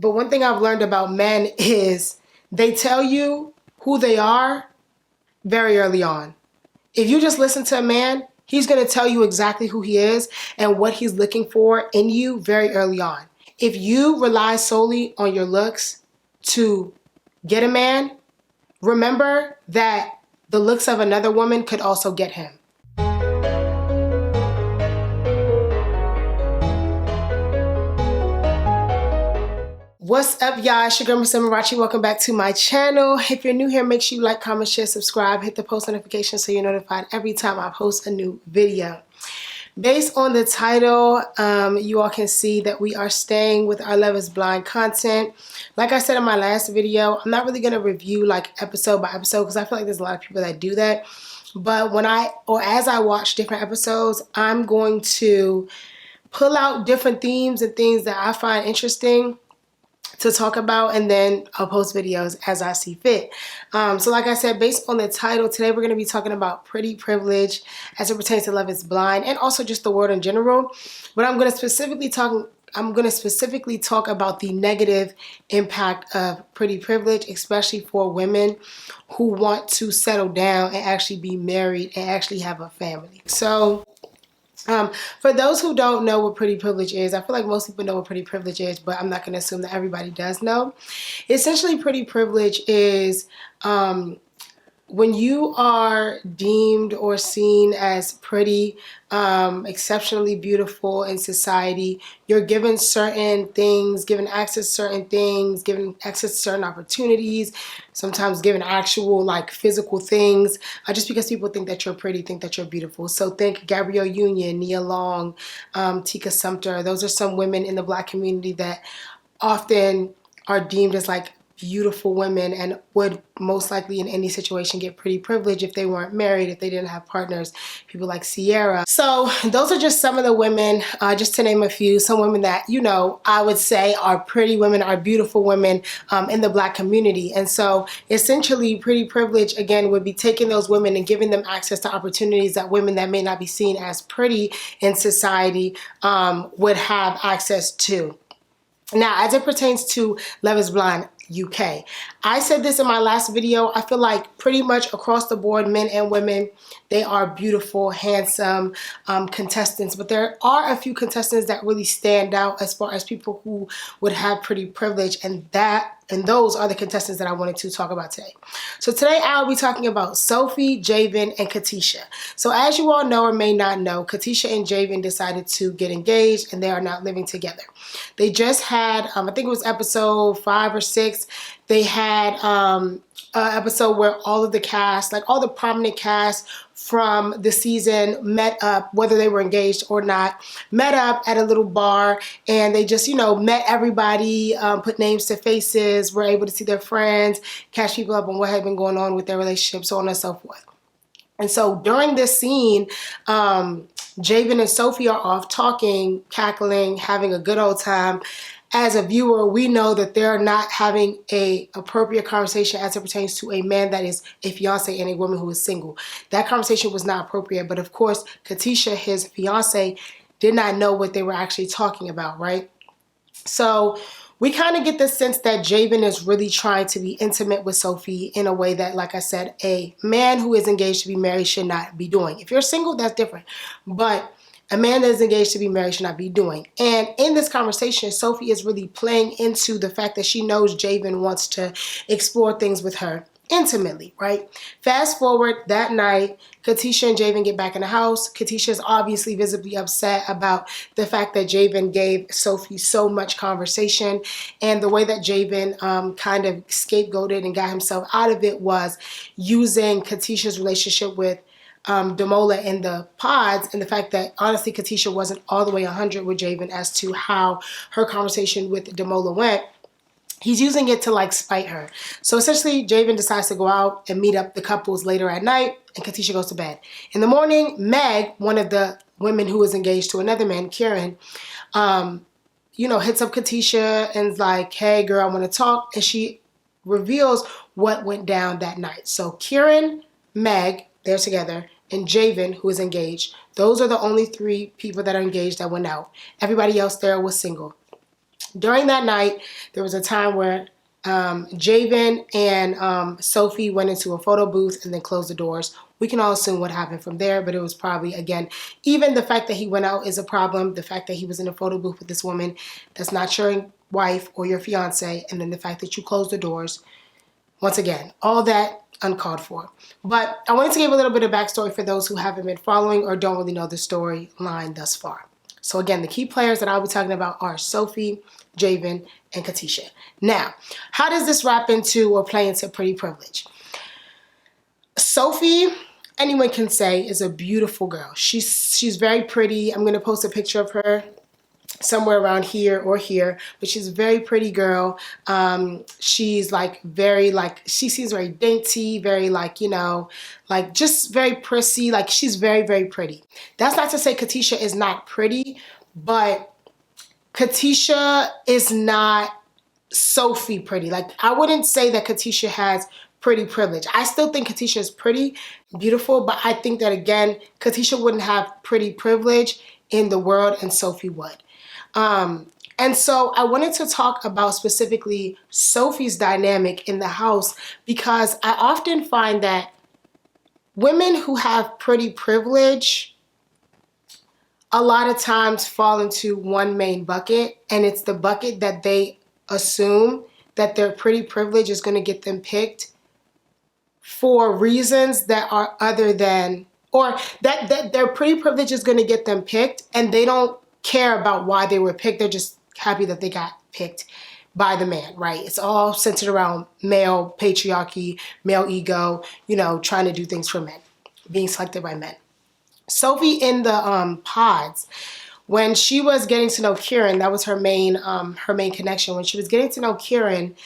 But one thing I've learned about men is they tell you who they are very early on. If you just listen to a man, he's going to tell you exactly who he is and what he's looking for in you very early on. If you rely solely on your looks to get a man, remember that the looks of another woman could also get him. What's up, y'all? It's your girl, Miss Marachi. Welcome back to my channel. If you're new here, make sure you like, comment, share, subscribe, hit the post notification so you're notified every time I post a new video. Based on the title, you all can see that we are staying with our Love is Blind content. Like I said in my last video, I'm not really going to review like episode by episode because I feel like there's a lot of people that do that. But as I watch different episodes, I'm going to pull out different themes and things that I find interesting to talk about, and then I'll post videos as I see fit. So like I said, based on the title, today we're going to be talking about pretty privilege as it pertains to Love is Blind and also just the world in general. But I'm going to specifically talk about the negative impact of pretty privilege, especially for women who want to settle down and actually be married and actually have a family. So for those who don't know what pretty privilege is, I feel like most people know what pretty privilege is, but I'm not going to assume that everybody does know. Essentially, pretty privilege is when you are deemed or seen as pretty, exceptionally beautiful in society, you're given certain things, given access to certain things, given access to certain opportunities, sometimes given actual like physical things, just because people think that you're pretty, think that you're beautiful. So think Gabrielle Union, Nia Long, Tika Sumpter. Those are some women in the Black community that often are deemed as like beautiful women and would most likely in any situation get pretty privilege if they weren't married, if they didn't have partners, people like Sierra. So those are just some of the women, just to name a few, some women that, you know, I would say are pretty women, are beautiful women in the Black community. And so essentially pretty privilege, again, would be taking those women and giving them access to opportunities that women that may not be seen as pretty in society would have access to. Now, as it pertains to Love is Blind UK, I said this in my last video, I feel like pretty much across the board, men and women, they are beautiful, handsome contestants, but there are a few contestants that really stand out as far as people who would have pretty privilege, and those are the contestants that I wanted to talk about today. So today I'll be talking about Sophie, Javin, and Katisha. So as you all know or may not know, Katisha and Javin decided to get engaged and they are now living together. They just had, I think it was episode 5 or 6, they had an episode where all of the cast, like all the prominent cast from the season met up, whether they were engaged or not, met up at a little bar and they just, you know, met everybody, put names to faces, were able to see their friends, catch people up on what had been going on with their relationship, so on and so forth. And so during this scene, Javin and Sophie are off talking, cackling, having a good old time. As a viewer, we know that they're not having an appropriate conversation as it pertains to a man that is a fiance and a woman who is single. That conversation was not appropriate, but of course, Katisha, his fiance, did not know what they were actually talking about, right? So we kind of get the sense that Javin is really trying to be intimate with Sophie in a way that, like I said, a man who is engaged to be married should not be doing. If you're single, that's different. But a man that is engaged to be married should not be doing. And in this conversation, Sophie is really playing into the fact that she knows Javin wants to explore things with her intimately, right? Fast forward that night, Katisha and Javin get back in the house. Katisha is obviously visibly upset about the fact that Javin gave Sophie so much conversation, and the way that Javin kind of scapegoated and got himself out of it was using Katisha's relationship with Damola in the pods, and the fact that honestly Katisha wasn't all the way 100 with Javin as to how her conversation with Damola went. He's using it to like spite her. So essentially Javin decides to go out and meet up the couples later at night, and Katisha goes to bed. In the morning, Meg, one of the women who is engaged to another man, Kieran, you know, hits up Katisha and's like, hey girl, I want to talk, and she reveals what went down that night. So Kieran, Meg, they're together, and Javin, who is engaged. Those are the only 3 people that are engaged that went out. Everybody else there was single. During that night, there was a time where Javin and Sophie went into a photo booth and then closed the doors. We can all assume what happened from there, but it was probably, again, even the fact that he went out is a problem. The fact that he was in a photo booth with this woman that's not your wife or your fiance, and then the fact that you closed the doors, once again, all that uncalled for. But I wanted to give a little bit of backstory for those who haven't been following or don't really know the storyline thus far. So again, the key players that I'll be talking about are Sophie, Javin, and Katisha. Now, how does this wrap into or play into pretty privilege? Sophie, anyone can say, is a beautiful girl. She's very pretty. I'm going to post a picture of her somewhere around here or here, but she's a very pretty girl. She's like very, like, she seems very dainty, very, like, you know, like just very prissy. Like, she's very, very pretty. That's not to say Katisha is not pretty, but Katisha is not Sophie pretty. Like, I wouldn't say that Katisha has pretty privilege. I still think Katisha is pretty, beautiful, but I think that, again, Katisha wouldn't have pretty privilege in the world and Sophie would. And so I wanted to talk about specifically Sophie's dynamic in the house, because I often find that women who have pretty privilege a lot of times fall into one main bucket, and it's the bucket that they assume that their pretty privilege is going to get them picked for reasons that are other than, or that their pretty privilege is going to get them picked, and they don't care about why they were picked. They're just happy that they got picked by the man, right? It's all centered around male patriarchy, male ego, you know, trying to do things for men, being selected by men. Sophie in the pods, when she was getting to know Kieran, that was her main connection. When she was getting to know Kieran,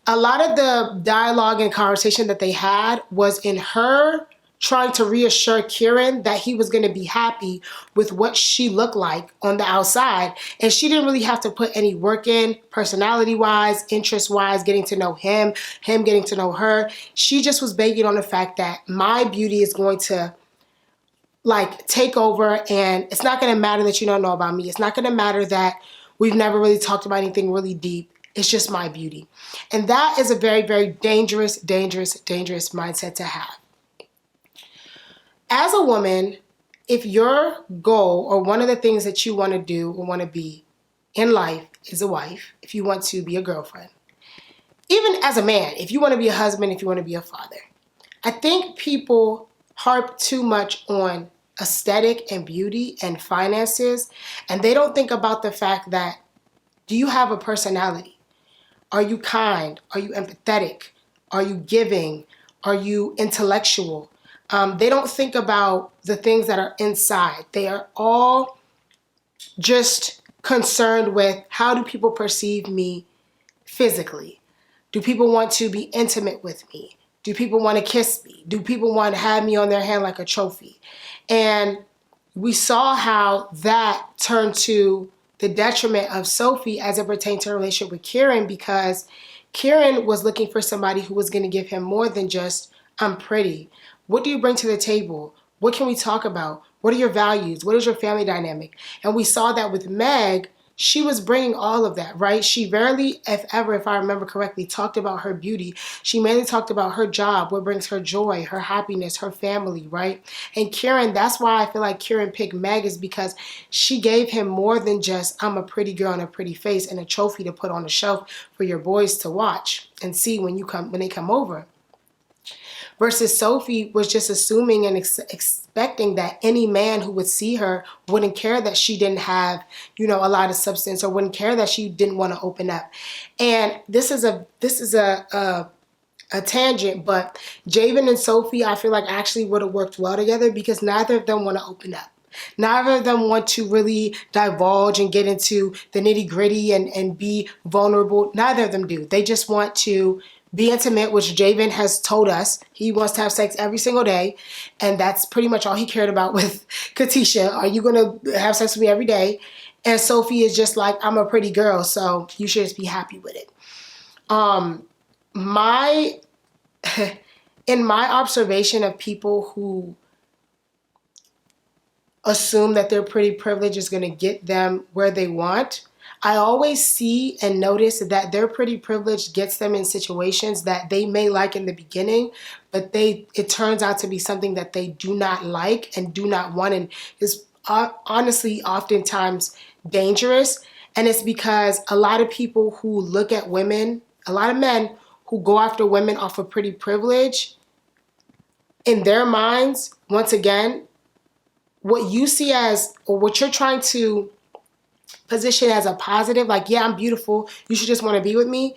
a lot of the dialogue and conversation that they had was in her trying to reassure Kieran that he was going to be happy with what she looked like on the outside. And she didn't really have to put any work in, personality-wise, interest-wise, getting to know him getting to know her. She just was banking on the fact that my beauty is going to, like, take over, and it's not going to matter that you don't know about me. It's not going to matter that we've never really talked about anything really deep. It's just my beauty. And that is a very, very dangerous, dangerous, dangerous mindset to have. As a woman, if your goal or one of the things that you want to do or want to be in life is a wife, if you want to be a girlfriend, even as a man, if you want to be a husband, if you want to be a father, I think people harp too much on aesthetic and beauty and finances, and they don't think about the fact that, do you have a personality? Are you kind? Are you empathetic? Are you giving? Are you intellectual? They don't think about the things that are inside. They are all just concerned with, how do people perceive me physically? Do people want to be intimate with me? Do people want to kiss me? Do people want to have me on their hand like a trophy? And we saw how that turned to the detriment of Sophie as it pertained to her relationship with Kieran, because Kieran was looking for somebody who was going to give him more than just, I'm pretty. What do you bring to the table? What can we talk about? What are your values? What is your family dynamic? And we saw that with Meg. She was bringing all of that, right? She rarely, if ever, if I remember correctly, talked about her beauty. She mainly talked about her job, what brings her joy, her happiness, her family, right? And Kieran, that's why I feel like Kieran picked Meg, is because she gave him more than just, I'm a pretty girl and a pretty face and a trophy to put on the shelf for your boys to watch and see when they come over. Versus Sophie was just assuming and expecting that any man who would see her wouldn't care that she didn't have, you know, a lot of substance, or wouldn't care that she didn't want to open up. And this is a tangent, but Javin and Sophie, I feel like, actually would have worked well together, because neither of them want to open up. Neither of them want to really divulge and get into the nitty gritty and be vulnerable. Neither of them do. They just want to be intimate, which Javin has told us he wants to have sex every single day. And that's pretty much all he cared about with Katisha. Are you going to have sex with me every day? And Sophie is just like, I'm a pretty girl, so you should just be happy with it. In my observation of people who assume that their pretty privilege is going to get them where they want, I always see and notice that their pretty privilege gets them in situations that they may like in the beginning, but it turns out to be something that they do not like and do not want, and is honestly oftentimes dangerous. And it's because a lot of people who look at women, a lot of men who go after women off of pretty privilege, in their minds, once again, what you see as, or what you're trying to position as a positive, like, yeah, I'm beautiful, you should just want to be with me,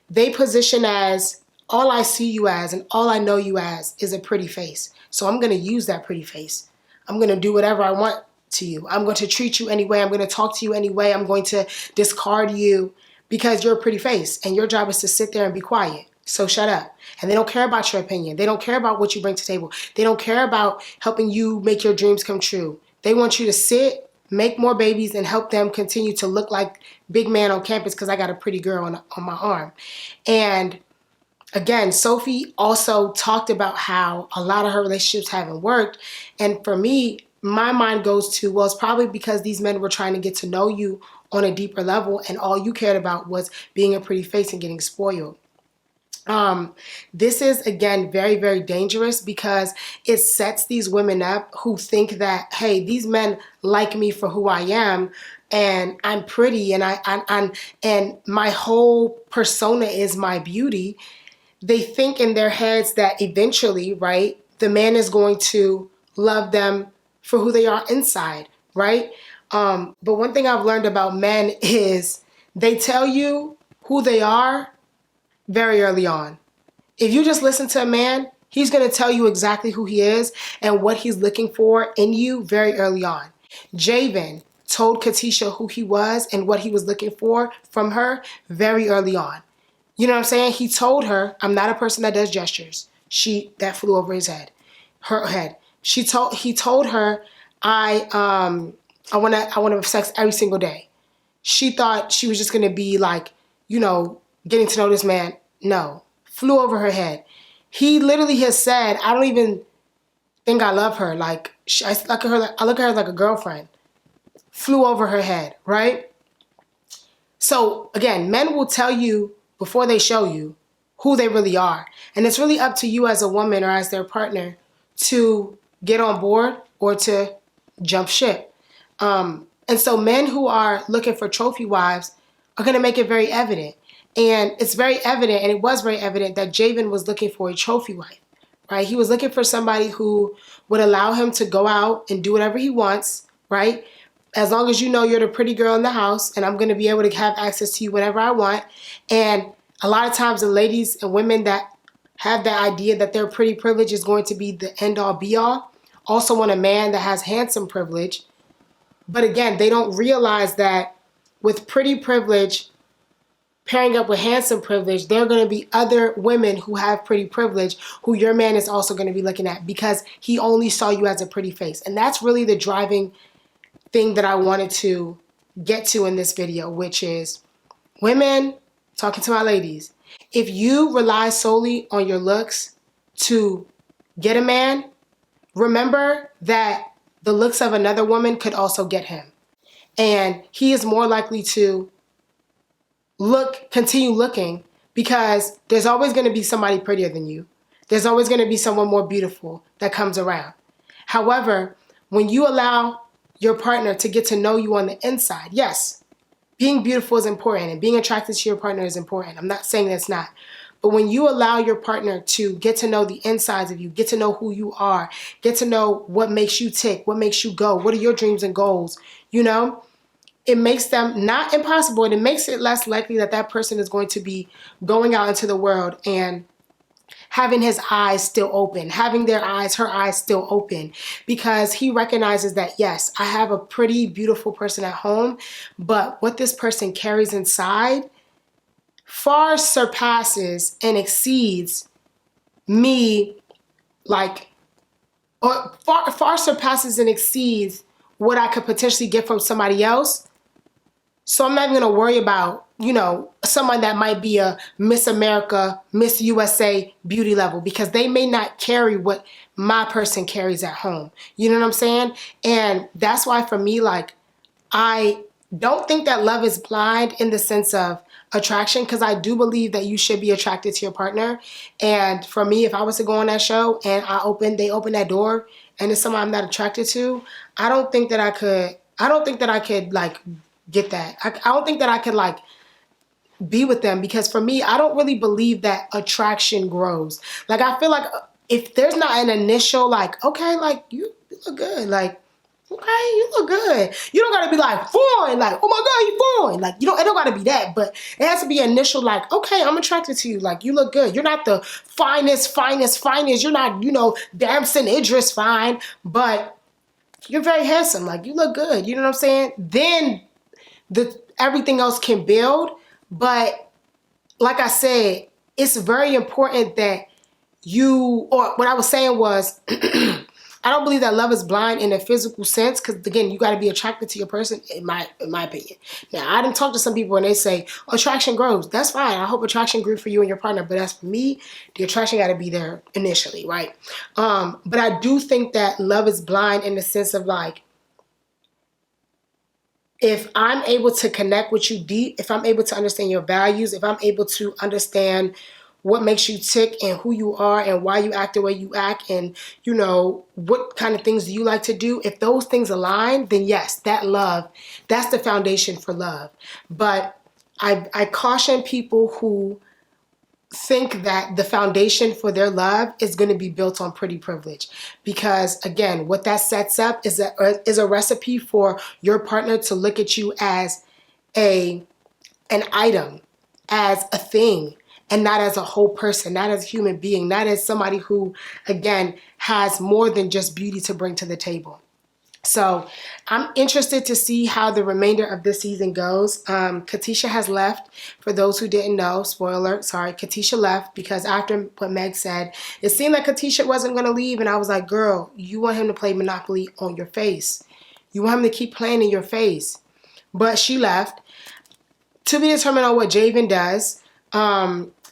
they position as, all I see you as and all I know you as is a pretty face. So I'm going to use that pretty face. I'm going to do whatever I want to you. I'm going to treat you anyway. I'm going to talk to you anyway. I'm going to discard you because you're a pretty face and your job is to sit there and be quiet. So shut up. And they don't care about your opinion. They don't care about what you bring to the table. They don't care about helping you make your dreams come true. They want you to sit, make more babies, and help them continue to look like big man on campus because I got a pretty girl on my arm. And again, Sophie also talked about how a lot of her relationships haven't worked. And for me, my mind goes to, well, it's probably because these men were trying to get to know you on a deeper level, and all you cared about was being a pretty face and getting spoiled. This is, again, very, very dangerous because it sets these women up who think that, hey, these men like me for who I am, and I'm pretty, and and my whole persona is my beauty. They think in their heads that eventually, right, the man is going to love them for who they are inside, right? But one thing I've learned about men is they tell you who they are very early on. If you just listen to a man, he's going to tell you exactly who he is and what he's looking for in you very early on. Javin told Katisha who he was and what he was looking for from her very early on. You know what I'm saying? He told her, I'm not a person that does gestures. That flew over his head, her head. He told her, I want to have sex every single day. She thought she was just going to be like, getting to know this man. No, flew over her head. He literally has said, I don't even think I love her. Like, I look at her like a girlfriend. Flew over her head, right? So again, men will tell you before they show you who they really are. And it's really up to you as a woman or as their partner to get on board or to jump ship. And so men who are looking for trophy wives are going to make it very evident. And it's very evident, and it was very evident, that Javin was looking for a trophy wife, right? He was looking for somebody who would allow him to go out and do whatever he wants, right? As long as you know you're the pretty girl in the house and I'm going to be able to have access to you whenever I want. And a lot of times the ladies and women that have that idea that their pretty privilege is going to be the end-all be-all also want a man that has handsome privilege. But again, they don't realize that with pretty privilege pairing up with handsome privilege, there are going to be other women who have pretty privilege who your man is also going to be looking at because he only saw you as a pretty face. And that's really the driving thing that I wanted to get to in this video, which is women, talking to my ladies, if you rely solely on your looks to get a man, remember that the looks of another woman could also get him. And he is more likely to continue looking because there's always going to be somebody prettier than you. There's always going to be someone more beautiful that comes around. However, when you allow your partner to get to know you on the inside, yes, being beautiful is important and being attracted to your partner is important. I'm not saying that's not. But when you allow your partner to get to know the insides of you, get to know who you are, get to know what makes you tick, what makes you go, what are your dreams and goals, it makes them not impossible, and it makes it less likely that that person is going to be going out into the world and having his eyes still open, having her eyes still open, because he recognizes that, yes, I have a pretty beautiful person at home, but what this person carries inside far surpasses and exceeds me, or far surpasses and exceeds what I could potentially get from somebody else. So I'm not even going to worry about, someone that might be a Miss America, Miss USA beauty level, because they may not carry what my person carries at home. You know what I'm saying? And that's why for me, I don't think that love is blind in the sense of attraction, because I do believe that you should be attracted to your partner. And for me, if I was to go on that show and they open that door and it's someone I'm not attracted to, I don't think that I could like get that. I don't think that I could like be with them, because for me, I don't really believe that attraction grows. Like, I feel like if there's not an initial like, okay, like you look good, like, okay, you look good. You don't gotta be like, fine, like, oh my God, you fine. Like, it don't gotta be that, but it has to be initial, like, okay, I'm attracted to you. Like, you look good. You're not the finest. You're not, Damson Idris fine, but you're very handsome. Like, you look good. You know what I'm saying? Then everything else can build. But like I said, it's very important that or what I was saying was, I don't believe that love is blind in a physical sense, because again, you got to be attracted to your person, in my opinion. Now, I didn't talk to some people and they say attraction grows. That's fine. I hope attraction grew for you and your partner, but as for me, the attraction got to be there initially, right? But I do think that love is blind in the sense of like, if I'm able to connect with you deep, if I'm able to understand your values, if I'm able to understand what makes you tick and who you are and why you act the way you act, and what kind of things do you like to do, if those things align, then yes, that's the foundation for love. But I caution people who think that the foundation for their love is going to be built on pretty privilege, because again, what that sets up is a recipe for your partner to look at you as an item, as a thing, and not as a whole person, not as a human being, not as somebody who, again, has more than just beauty to bring to the table. So I'm interested to see how the remainder of this season goes. Katisha has left. For those who didn't know, spoiler alert, sorry, Katisha left because after what Meg said, it seemed like Katisha wasn't going to leave. And I was like, girl, you want him to play Monopoly on your face. You want him to keep playing in your face. But she left. To be determined on what Javin does.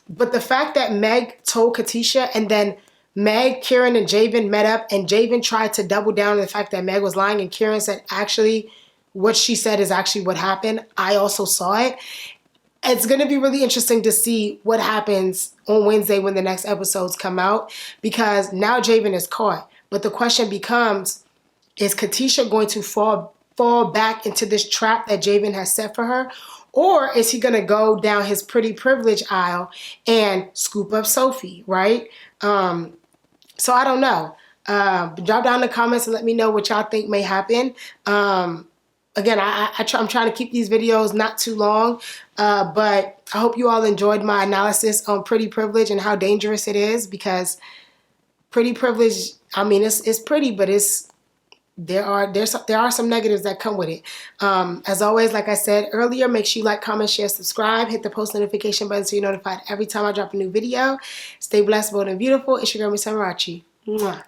But the fact that Meg told Katisha, and then Meg, Kieran, and Javin met up, and Javin tried to double down on the fact that Meg was lying, and Kieran said, actually, what she said is actually what happened. I also saw it. It's going to be really interesting to see what happens on Wednesday when the next episodes come out, because now Javin is caught. But the question becomes, is Katisha going to fall back into this trap that Javin has set for her? Or is he going to go down his pretty privilege aisle and scoop up Sophie, right? So I don't know. Drop down in the comments and let me know what y'all think may happen. Again, I'm trying to keep these videos not too long, but I hope you all enjoyed my analysis on pretty privilege and how dangerous it is, because pretty privilege, I mean, it's pretty, but there are some negatives that come with it. As always, like I said earlier, make sure you like, comment, share, subscribe, hit the post notification button so you're notified every time I drop a new video. Stay blessed, bold, and beautiful. It's your girl, Miss Amarachi. Mwah.